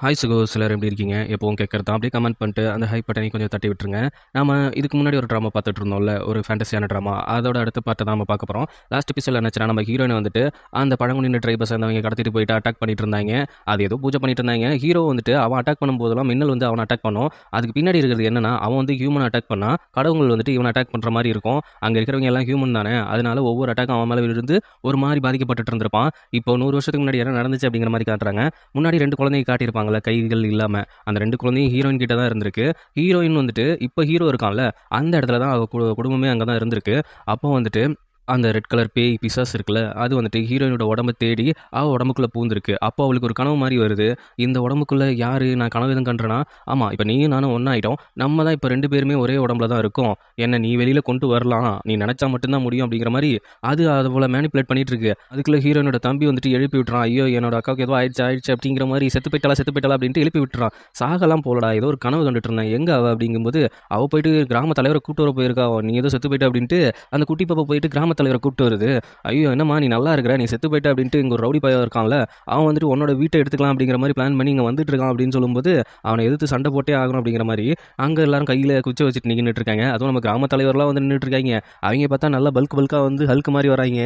Hi சுகோ சிலர் எப்படி இருக்கீங்க? எப்பவும் கேட்கறது தான். அப்படியே கமெண்ட் பண்ணிட்டு அந்த ஹை பட்டனையும் கொஞ்சம் தட்டி விட்டுருங்க. நாம இதுக்கு முன்னாடி ஒரு ட்ராமா பார்த்துட்டு இருந்தோம்ல, ஒரு ஃபேண்டஸியான ட்ராமா. அதோட அடுத்த பார்ட்ட தான் நம்ம பார்க்க போறோம். லாஸ்ட் எபிசோட்ல என்னாச்சுன்னா, நம்ம ஹீரோயின் வந்துட்டு அந்த பழங்குடியின ட்ரைபை சேர்ந்தவங்க கடத்திட்டு போயிட்டு அட்டாக் பண்ணிட்டு இருந்தாங்க. அது ஏதோ பூஜை பண்ணிட்டு இருந்தாங்க. ஹீரோ வந்துட்டு அவன் அட்டாக் பண்ணும்போதெல்லாம் மின்னல் வந்து அவனை அட்டாக் பண்ணும். அதுக்கு பின்னாடி இருக்கிறது என்னன்னா, அவன் வந்து ஹியூமன் அட்டாக் பண்ணா கடவுள் வந்துட்டு இவனை அட்டாக் பண்ற மாதிரி இருக்கும். அங்க இருக்கிறவங்க எல்லாம் ஹியூமன் தானே, அதனால ஒவ்வொரு அட்டாக்கும் அவன் மேல விழுந்து ஒரு மாதிரி பாதிக்கப்பட்டுட்டு இருந்திருப்பான். இப்போ 100 வருஷத்துக்கு முன்னாடி என்ன நடந்துச்சு அப்படிங்கிற மாதிரி காட்டுறாங்க. முன்னாடி 2 குழந்தைங்க காட்டியிருப்பாங்கல்ல, கைகள் இல்லாம. அந்த 2 குழந்தையும் ஹீரோயின் கிட்ட தான் இருந்திருக்கு. ஹீரோயின் வந்துட்டு இப்ப ஹீரோ இருக்கான்ல, அந்த இடத்துல தான் அவ குடும்பமே அங்க தான் இருந்திருக்கு. அப்போ வந்துட்டு அந்த ரெட் கலர் பேய் பிசாசு இருக்குல்ல, அது வந்துட்டு ஹீரோயினோட உடம்ப தேடி அவ உடம்புக்குள்ள பூந்திருக்கு. அப்போ அவளுக்கு ஒரு கனவு மாதிரி வருது. இந்த உடம்புக்குள்ள யாரு நான் கனவு எதுவும் கண்டேனா, ஆமா இப்போ நீயும் நானும் ஒன்னாயிட்டோம். நம்ம தான் இப்போ 2 பேருமே ஒரே உடம்புல தான் இருக்கோம். என்ன நீ வெளியில கொண்டு வரலாம், நீ நினைச்சா மட்டும்தான் முடியும் அப்படிங்கிற மாதிரி அது போல மேனிப்புலேட் பண்ணிட்டு இருக்கு. அதுக்குள்ள ஹீரோயினோட தம்பி வந்துட்டு எழுப்பி விட்டுறான். ஐயோ என்னோட அக்காவுக்கு ஏதோ ஆயிடுச்சு அப்படிங்கிற மாதிரி, செத்து போயிட்டாளா அப்படின்ட்டு எழுப்பி விட்டுறான். சாகலாம் போலடா, ஏதோ ஒரு கனவு கண்டுட்டு இருந்தேன், எங்க அவ அப்படிங்கும்போது அவ போயிட்டு கிராம தலைவரை கூட்டு வர போயிருக்கா. நீ ஏதோ செத்து போயிட்ட அப்படின்ட்டு அந்த குட்டி பாப்பா போயிட்டு கிராம தலைவரை கூப்பிட்டு வருது. ஐயோ என்னம்மா நீ நல்லா இருக்கிற, நீ செத்து போயிட்ட அப்படின்ட்டு இங்கே ஒரு ரவுடி பையன் இருக்கான்ல, அவன் வந்துட்டு உன்னோட வீட்டை எடுத்துக்கலாம் அப்படிங்கிற மாதிரி பிளான் பண்ணி இங்கே வந்துட்டு இருக்கான் அப்படின்னு சொல்லும்போது அவனை எதிர்த்து சண்டை போட்டே ஆகணும் அப்படிங்கிற மாதிரி அங்கே எல்லாரும் கையில் குச்சி வச்சுட்டு நின்றுட்டு இருக்காங்க. அதுவும் நம்ம கிராம தலைவர்லாம் வந்து நின்றுட்டு இருக்காங்க. அவங்க பார்த்தா நல்லா பல்காக வந்து ஹல்க் மாதிரி வராங்க.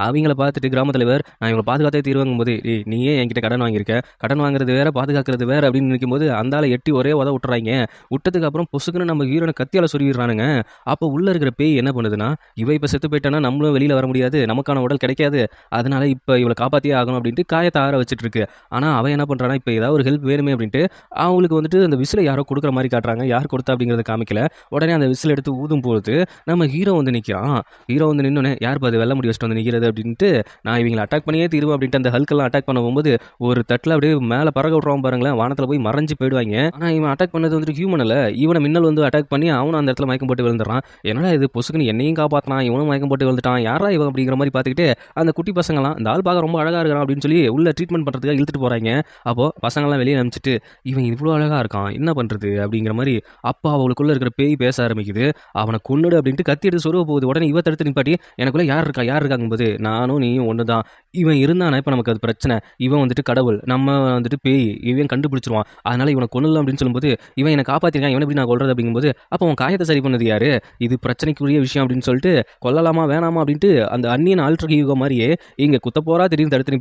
அவங்கள பார்த்துட்டு கிராம தலைவர் நான் இவங்களை பாதுகாத்தே தீர்வாங்கும் போது, நீயே என்கிட்ட கடன் வாங்கியிருக்க, கடன் வாங்குறது வேற பாதுகாக்கிறது வேற அப்படின்னு நினைக்கும்போது அந்த ஆளை எட்டி ஒரே உத விட்டுறாங்க. விட்டதுக்கு அப்புறம் பொசுக்குன்னு நம்ம ஹீரோனை கத்தியால சொருவிடுறானுங்க. அப்போ உள்ள இருக்கிற பேய் என்ன பண்ணுதுன்னா, இவ இப்போ செத்து போயிட்டானா நம்மளும் வெளியில் வர முடியாது, நமக்கான உடல் கிடைக்காது, அதனால இப்போ இவளை காப்பாற்றியே ஆகணும் அப்படின்ட்டு காயத்தை ஆற வச்சுட்டு இருக்கு. ஆனால் அவன் என்ன பண்ணுறான்னா, இப்போ ஏதாவது ஒரு ஹெல்ப் வேணுமே அப்படின்ட்டு அவங்களுக்கு வந்துட்டு அந்த விசிலை யாரோ கொடுக்குற மாதிரி காட்டுறாங்க. யார் கொடுத்தா அப்படிங்கிறத காமிக்கல. உடனே அந்த விசில் எடுத்து ஊதும் போது நம்ம ஹீரோ வந்து நிற்கிறான். ஹீரோ வந்து நின்னோடனே யார் அது வெள்ள முடி வச்சுட்டு வந்து நிற்கிறது அப்படின்ட்டு, நான் இவங்களை அட்டாக் பண்ணியே தீருவேன் அப்படின்ட்டு அந்த ஹல்கெல்லாம் அட்டாக் பண்ண போகும்போது ஒரு தட்டில் அப்படியே மேலே பறக்க விட்ருவான் பாருங்களேன், வானத்தில் போய் மறைஞ்சு போயிடுவாங்க. ஆனால் இவன் அட்டாக் பண்ணது வந்துட்டு ஹியூமன் இல்லை, இவனை மின்னல் வந்து அட்டாக் பண்ணி அவனும் அந்த இடத்துல மயக்கம் போட்டு விழுந்துறான். என்னடா இது பொசுக்குன்னு என்னையும் காப்பாற்றினான், இவனும் மயக்கம் போட்டு விழுந்துட்டான், யாரா இவன் அப்படிங்கிற மாதிரி பார்த்துக்கிட்டு அந்த குட்டி பசங்களாம் இந்த ஆள் பார்க்க ரொம்ப அழகாக இருக்கிறான் அப்படின்னு சொல்லி உள்ள ட்ரீட்மெண்ட் பண்ணுறதுக்காக இழுத்துட்டு போகிறாங்க. அப்போது பசங்கள்லாம் வெளியே அனுப்பிச்சிட்டு இவன் இவ்வளோ அழகாக இருக்கான் என்ன பண்ணுறது அப்படிங்கிற மாதிரி அப்பா அவளுக்குள்ளே இருக்கிற பேய் பேச ஆரம்பிக்குது. அவனை கொன்னுடு அப்படின்ட்டு கத்தி எடுத்து சொருவ போகுது. உடனே இவ தடுத்து நிப்பாட்டி எனக்குள்ளே யார் இருக்காங்கும்போது நானும் நீயும் ஒன்று தான், இவன் இருந்தானே இப்போ நமக்கு அது பிரச்சனை, இவன் வந்துட்டு கடவுள், நம்ம வந்துட்டு பேய், இவன் கண்டுபிடிச்சிருவான், அதனால இவனை கொல்லலாம் அப்படின்னு சொல்லும்போது இவன் என்னை காப்பாற்றிருக்கான், இவன் எப்படி நான் கொல்றது அப்படிங்கும்போது அப்போ அவன் காயத்தை சரி பண்ணது யாரு, இது பிரச்சனைக்குரிய விஷயம் அப்படின்னு சொல்லிட்டு கொல்லலாமா வேணாமா அப்படின்ட்டு அந்த அந்நியன் ஆல்டர் ஈகோ மாதிரியே இங்கே குத்த போறா திடீர்னு தடுத்து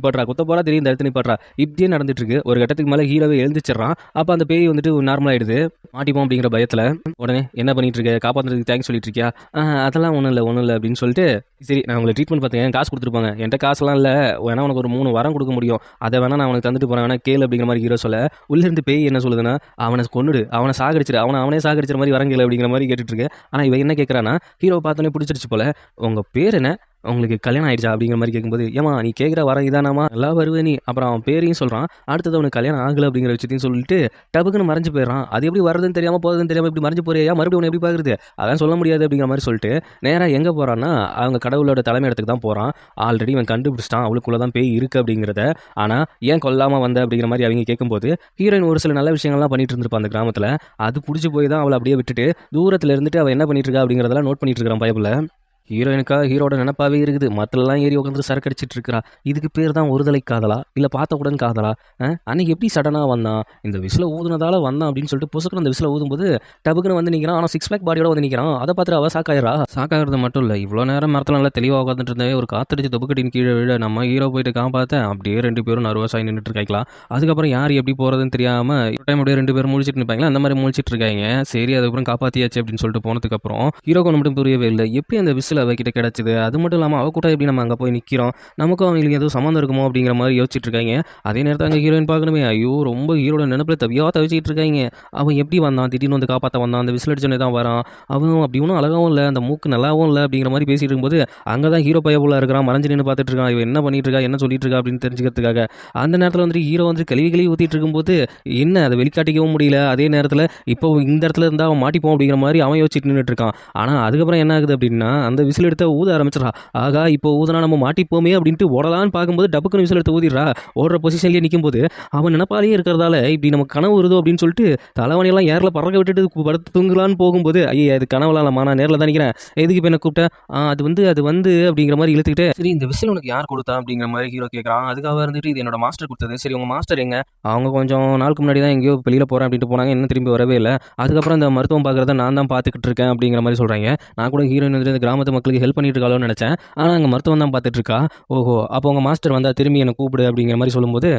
நிப்பாட்றா இப்படியே நடந்துட்டு இருக்கு. ஒரு கட்டத்துக்கு மேலே ஹீரோவை எழுந்திச்சிடறான். அப்போ அந்த பேய் வந்துட்டு நார்மல் ஆயிடுது. மாட்டிப்போம் அப்படிங்கிற பயத்தில் உடனே என்ன பண்ணிட்டு இருக்க, காப்பாற்றுறதுக்கு தேங்க்ஸ் சொல்லிட்டு இருக்கியா, அதெல்லாம் ஒன்றும் இல்லை அப்படின்னு சொல்லிட்டு சரி நான் உங்களை ட்ரீட்மெண்ட் பார்த்தேன், காசு கொடுத்துருப்பாங்க, என்கிட்ட காசுலாம் இல்லை, வேணா உனக்கு ஒரு 3 வாரம் கொடுக்க முடியும், அதை வேணா நான் உனக்கு தந்துட்டு போறேன், வேணா கேளு அப்படிங்கிற மாதிரி ஹீரோ சொல்ல உள்ளிருந்து பேய் என்ன சொல்லுதுன்னா, அவனை கொன்னுடு, அவனை சாகடிச்சிரு, அவனே சாகடிச்சிற மாதிரி வரங்கல அப்படிங்கிற மாதிரி கேட்டுட்டு இருக்கு. ஆனால் இவன் என்ன கேட்குறான்னா, ஹீரோ பார்த்தோன்னே பிடிச்சிருச்சு போல, உங்கள் பேர் என்ன, உங்களுக்கு கல்யாணம் ஆயிடுச்சா அப்படிங்கிற மாதிரி கேட்கும்போது ஏமா நீ கேட்குற வர இதானாமா நல்லா வருவே நீ, அப்புறம் அவன் பேரையும் சொல்கிறான். அடுத்தது அவனுக்கு கல்யாணம் ஆகலை அப்படிங்கிற விஷயத்தையும் சொல்லிட்டு டபுக்குன்னு மறைஞ்சு போயிடறான். அது எப்படி வரதுன்னு தெரியாமல் போகிறதுன்னு தெரியாமல் இப்படி மறைஞ்சு போறியா, மறுபடியும் உன்னை எப்படி பார்க்குறது, அதான் சொல்ல முடியாது அப்படிங்கிற மாதிரி சொல்லிட்டு நேராக எங்கே போகிறான்னா அவங்க கடவுளோட தலைமை இடத்துக்கு தான் போகிறான். ஆல்ரெடி இவன் கண்டுபிடிச்சிட்டான் அவளுக்குள்ளே தான் பேய் இருக்குது அப்படிங்கிறத. ஆனால் ஏன் கொல்லாமல் வந்த அப்படிங்கிற மாதிரி அவங்க கேட்கும்போது ஹீரோயின் ஒரு சில நல்ல விஷயங்கள்லாம் பண்ணிட்டு இருந்திருப்பான் அந்த கிராமத்தில். அது பிடிச்சி போய் தான் அவளை அப்படியே விட்டுட்டு தூரத்தில் இருந்துட்டு அவள் என்ன பண்ணிட்டு இருக்கா அப்படிங்கிறதெல்லாம் நோட் பண்ணிட்டு இருக்கிறான் பயப்புல. ஹீரோயினுக்கா ஹீரோட நினப்பாவே இருக்குது, மற்றெல்லாம் ஏறி உட்காந்து சரக்கு அடிச்சிட்டு இருக்கிறா. இதுக்கு பேர் தான் ஒருதலை காதலா இல்லை பார்த்தவுடன் காதலா? அன்னைக்கு எப்படி சடனாக வந்தான், இந்த விசில ஊதுனதால வந்தான் அப்படின்னு சொல்லிட்டு பொசுக்கு அந்த விசில ஊதும்போது டபுக்குன்னு வந்து நிற்கிறான். ஆனால் 6 பேக் பாடியோட வந்து நிற்கிறான். அதை பார்த்துட்டு அவள் சாக்காகிறது மட்டும் இல்லை, இவ்வளோ நேரம் மரத்தில் நல்லா தெளிவாக உட்காந்துட்டு இருந்தே ஒரு காத்தடிச்சு தொப்புக்கட்டின் கீழே விழ நம்ம ஹீரோ போயிட்டு காப்பாற்றேன். அப்படியே 2 பேரும் நர்வஸாகி நின்றுட்டு இருக்காங்களா. அதுக்கப்புறம் யார் எப்படி போகிறதுன்னு தெரியாமல் ஒரு டைம் அப்படியே 2 பேரும் முழிச்சிட்டு நிற்பாங்களா, அந்த மாதிரி முழிச்சிட்டு இருக்காங்க. சரி அதுக்கப்புறம் காப்பாற்றியாச்சு அப்படின்னு சொல்லிட்டு போனதுக்கப்புறம் ஹீரோக்கு மட்டும் புரியவே இல்லை, எப்படி அந்த விசில் அவகிட்ட கிடச்சிது, அது மட்டும் இல்லாமல் அவ கூட எப்படி நம்ம அங்கே போய் நிற்கிறோம், நமக்கும் அவங்களுக்கு ஏதோ சம்மந்தம் இருக்குமோ அப்படிங்கிற மாதிரி யோசிச்சுட்டு இருக்காங்க. அதே நேரத்தில் அங்கே ஹீரோயின் பார்க்கணுமே, ஐயோ ரொம்ப ஹீரோட நினைப்பில் தவிச்சிட்டு இருக்காங்க. அவன் எப்படி வந்தான், திடீர்னு வந்து காப்பாற்ற வந்தான், அந்த விசில் அடிச்சோன்னே தான் வரான், அவன் அப்படி ஒன்றும் அழகாவும் இல்லை, அந்த மூக்கு நல்லாவும் இல்லை அப்படிங்கிற மாதிரி பேசிட்டு இருக்கும்போது அங்கே தான் ஹீரோ பையபுள்ள இருக்கிறான், மறைஞ்சு நின்று பார்த்துட்டு இருக்கான். இவன் என்ன பண்ணிட்டு இருக்கா என்ன சொல்லிட்டு இருக்கா அப்படின்னு தெரிஞ்சுக்கிறதுக்காக. அந்த நேரத்தில் வந்துட்டு ஹீரோ வந்து கழுவி ஊற்றிட்டு இருக்கும்போது என்ன அதை வெளிக்காட்டிக்கவும் முடியல. அதே நேரத்தில் இப்போ இந்த இடத்துல இருந்தால் அவன் மாட்டிப்போம் அப்படிங்கிற மாதிரி அவன் யோசிச்சுட்டு நின்றுட்டு இருக்கான். ஆனால் அதுக்கப்புறம் என்ன ஆகுது அப்படின்னா, அந்த அந்த விசில் எடுத்த ஊத ஆரம்பிச்சிடறா. ஆகா இப்போ ஊதுனா நம்ம மாட்டிப்போமே அப்படின்ட்டு ஓடலான்னு பார்க்கும்போது டப்புக்குன்னு விசில் எடுத்து ஊதிடுறா. ஓடுற பொசிஷன்லேயே நிற்கும்போது அவன் நினப்பாலேயே இருக்கிறதால இப்படி நமக்கு கனவு வருதோ அப்படின்னு சொல்லிட்டு தலைவனையெல்லாம் ஏரில் பறக்க விட்டுட்டு படுத்து தூங்கலான்னு போகும்போது ஐயா அது கனவுலாம்மா நான் நேரில் தான் நிற்கிறேன், எதுக்கு இப்போ என்ன கூப்பிட்டேன், அது வந்து அப்படிங்கிற மாதிரி இழுத்துக்கிட்டு சரி இந்த விசில் உனக்கு யார் கொடுத்தா அப்படிங்கிற மாதிரி ஹீரோ கேட்குறான். அதுக்காக இருந்துட்டு இது என்னோட மாஸ்டர் கொடுத்தது. சரி உங்கள் மாஸ்டர் எங்க, அவங்க கொஞ்சம் நாளுக்கு முன்னாடி தான் எங்கேயோ வெளியில் போகிறேன் அப்படின்ட்டு போனாங்க, இன்னும் திரும்பி வரவே இல்லை. அதுக்கப்புறம் இந்த மருத்துவம் பார்க்குறத நான் தான் பார்த்துக்கிட்டு இருக்கேன் அப்படிங்கிற மாதிரி சொல்கிறாங்க. நான் கூட ஹீரோயின் வந்துட்டு இந்த கிராமத்து மக்களுக்கு ஹெல்ப் பண்ணிட்டு இருக்காளோன்னு நினச்சேன். ஆனால் அங்கே மருத்துவம் தான் பார்த்துட்டு இருக்கா. ஓஹோ அப்போ உங்கள் மாஸ்டர் வந்தால் திரும்பி என்னை கூப்பிடு அப்படிங்கிற மாதிரி சொல்லும்போது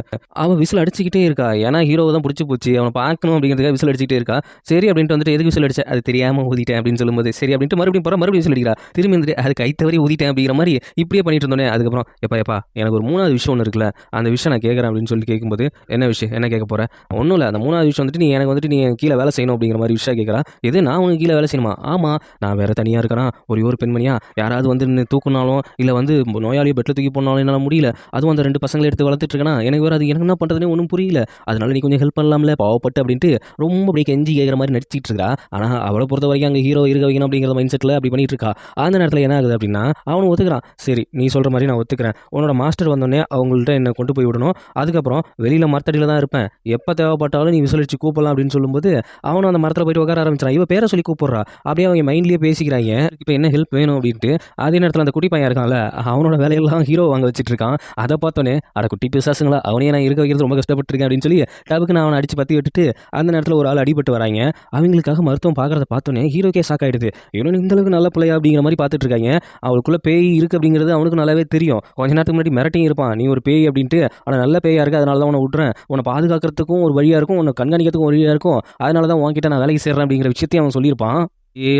அவன் விசில் அடிச்சுக்கிட்டே இருக்கா. ஏன்னா ஹீரோவை தான் பிடிச்சி போச்சு, அவனை பார்க்கணும் அப்படிங்கிறதுக்காக விசில் அடிச்சுக்கிட்டே இருக்கா. சரி அப்படின்ட்டு வந்துட்டு எதுக்கு விசில் அடிச்சேன், அது தெரியாமல் ஊதிட்டேன் அப்படின்னு சொல்லும்போது சரி அப்படின்ட்டு மறுபடியும் போகிற மறுபடியும் விசில் அடிக்கிறா. திரும்பி வந்துட்டு அது கை தவறி ஊதிட்டேன் அப்படிங்கிற மாதிரி இப்படியே பண்ணிட்டு இருந்தோன்னே அதுக்கப்புறம் எப்பா எனக்கு ஒரு 3வது விஷயம் ஒன்று இருக்குல்ல, அந்த விஷயம் நான் கேட்குறேன் அப்படின்னு சொல்லி கேட்கும்போது என்ன விஷயம் என்ன கேட்க போகிறேன், ஒன்றும் இல்லை அந்த 3வது விஷயம் வந்துட்டு நீ எனக்கு வந்துட்டு நீ கீழே வேலை செய்யணும் அப்படிங்கிற மாதிரி விஷயம் கேட்குறா. எது நான் உனக்கு கீழே வேலை செய்யணுமா, ஆமாம் நான் வேறு தனியாக இருக்கிறேன், ஒரு பெண்மணியா யாராவது வந்து தூக்குனாலும் இல்லை வந்து நோயாளியை பெட்டில் தூக்கி போனாலும் என்னால் முடியல, அதுவும் அந்த 2 பசங்களை எடுத்து வளர்த்துட்டு இருக்கேன்னா எனக்கு வேறு அது எனக்கு என்ன பண்ணுறதுன்னு ஒன்றும் புரியல, அதனால நீ கொஞ்சம் ஹெல்ப் பண்ணலாம்ல பாவப்பட்டு அப்படின்ட்டு ரொம்ப அப்படியே கெஞ்சி கேட்குற மாதிரி நடிச்சிட்டு இருக்கா. ஆனால் அவளை பொறுத்த வரைக்கும் அங்கே ஹீரோ இருக்க வைக்கணும் அப்படிங்கிற மைண்ட் செட்டில் அப்படி பண்ணிட்டு இருக்கா. அந்த நேரத்தில் என்ன ஆகுது அப்படின்னா அவனு ஒத்துக்கிறான். சரி நீ சொல்கிற மாதிரி நான் ஒத்துக்கிறேன், உன்னோட மாஸ்டர் வந்தோடனே அவங்கள்ட்ட என்னை கொண்டு போய் விடணும், அதுக்கப்புறம் வெளியில் மரத்தடியில் தான் இருப்பேன், எப்போ தேவைப்பட்டாலும் நீ விசிலடிச்சு கூப்பிடலாம் அப்படின்னு சொல்லும்போது அவனும் அந்த மரத்தில் போயிட்டு உட்கார ஆரம்பிச்சான். இவ பேரை சொல்லி கூப்பிட்றா. அப்படியே அவங்க மைண்ட்லேயே பேசிக்கிறாங்க இப்போ என்ன ஹெல்ப் வேணும் அப்படின்ட்டு. அதே நேரத்தில் அந்த குட்டி பையன் இருக்கான்ல அவனோட வேலையெல்லாம் ஹீரோ வாங்க வச்சுட்டு இருக்கான். அதை பார்த்தோன்னே அட குட்டி பிசாசுங்களா அவனையே நான் இருக்க வைக்கிறது ரொம்ப கஷ்டப்பட்டுருக்கேன் அப்படின்னு சொல்லி டபுக்கு நான் அவனை அடிச்சு பற்றி விட்டுட்டு அந்த நேரத்தில் ஒரு ஆள் அடிபட்டு வராங்க. அவங்களுக்காக மருத்துவம் பார்க்குறத பார்த்தோன்னே ஹீரோக்கே ஷாக் ஆகிடுது. இவனு இந்த அளவுக்கு நல்ல பிள்ளையா அப்படிங்கிற மாதிரி பார்த்துட்டு இருக்காங்க. அவளுக்குள்ள பேய் இருக்குது அப்படிங்கிறது அவனுக்கு நல்லாவே தெரியும். கொஞ்ச நேரத்துக்கு முன்னாடி மிரட்டியும் இருப்பான் நீ ஒரு பேய் அப்படின்ட்டு, ஆனால் நல்ல பேயா இருக்குது அதனால தான் உன்னை விட்றேன், உன்னை பாதுகாக்கிறதுக்கும் ஒரு வழியாக இருக்கும், உன்னை கண்காணிக்கிறதுக்கும் ஒரு வழியாக இருக்கும், அதனால தான் உன்கிட்ட நான் வேலைக்கு சேர்றேன் அப்படிங்கிற விஷயத்தையும் அவன் சொல்லியிருப்பான்.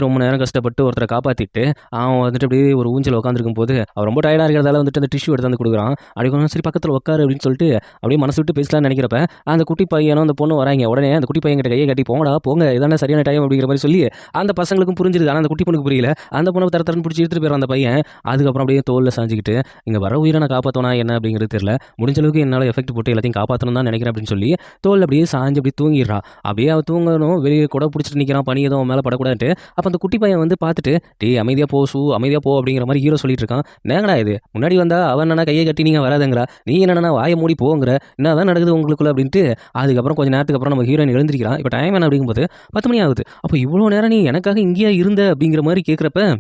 ரொம்ப நேரம் கஷ்டப்பட்டு ஒருத்தரை காப்பாற்றிட்டு அவன் வந்துட்டு அப்படியே ஒரு ஊஞ்சல் உட்காந்துருக்கும் போது அவன் ரொம்ப டயர்டாக இருக்கிறதால வந்துட்டு அந்த டிஷ்யூ எடுத்து வந்து கொடுக்குறான். அப்படி கொஞ்சம் சரி பக்கத்தில் உட்காரு அப்படின்னு சொல்லிட்டு அப்படியே மனசு விட்டு பேசலாம்னு நினைக்கிறப்ப அந்த குட்டி பையனும் அந்த பொண்ணு வராங்க. உடனே அந்த குட்டி பையன் கிட்ட கையை கட்டி போங்கடா போங்க இதான சரியான டைம் அப்படிங்கிற மாதிரி சொல்லி அந்த பசங்களுக்கும் புரிஞ்சிருது. ஆனால் அந்த குட்டி பொண்ணுக்கு புரியல. அந்த பொண்ணை தரன்னு பிடிச்சி எடுத்துட்டு போயிடும் அந்த பையன். அதுக்கப்புறம் அப்படியே தோலில் சாஞ்சிக்கிட்டு இங்கே வர உயிரை நான் காப்பாற்றனா என்ன அப்படிங்கிறது தெரியல, முடிஞ்ச அளவுக்கு என்னால் எஃபெக்ட் போட்டு எல்லாத்தையும் காப்பாற்றணும் தான் நினைக்கிறேன் அப்படின்னு சொல்லி தோல் அப்படியே சாஞ்சு அப்படியே தூங்கிடுறான். அப்படியே அவன் தூங்கணும் வெளியே கூட பிடிச்சிட்டு நிற்கிறான், பனி எதுவும் மேலே படக்கூடாதுட்டு. அப்போ அந்த குட்டி பையன் வந்து பார்த்துட்டு டேய் அமைதியாக போ அமைதியாக போ அப்படிங்கிற மாதிரி ஹீரோ சொல்லிட்டு இருக்கான். நேங்கடா இது முன்னாடி வந்தா அவன் என்னன்னா கையை கட்டி நீங்கள் வராதுங்கிறா, நீ என்னன்னா வாயை மூடி போங்கிற, என்ன தான் நடக்குது உங்களுக்குள்ள அப்படின்ட்டு. அதுக்கப்புறம் கொஞ்சம் நேரத்துக்கு அப்புறம் நம்ம ஹீரோயின் எழுந்திருக்கிறான். இப்போ டைம் என்ன அப்படிங்கும்போது 10 மணி ஆகுது. அப்போ இவ்வளோ நேரம் நீ எனக்காக இங்கேயா இருந்த அப்படிங்கிற மாதிரி கேட்குறப்ப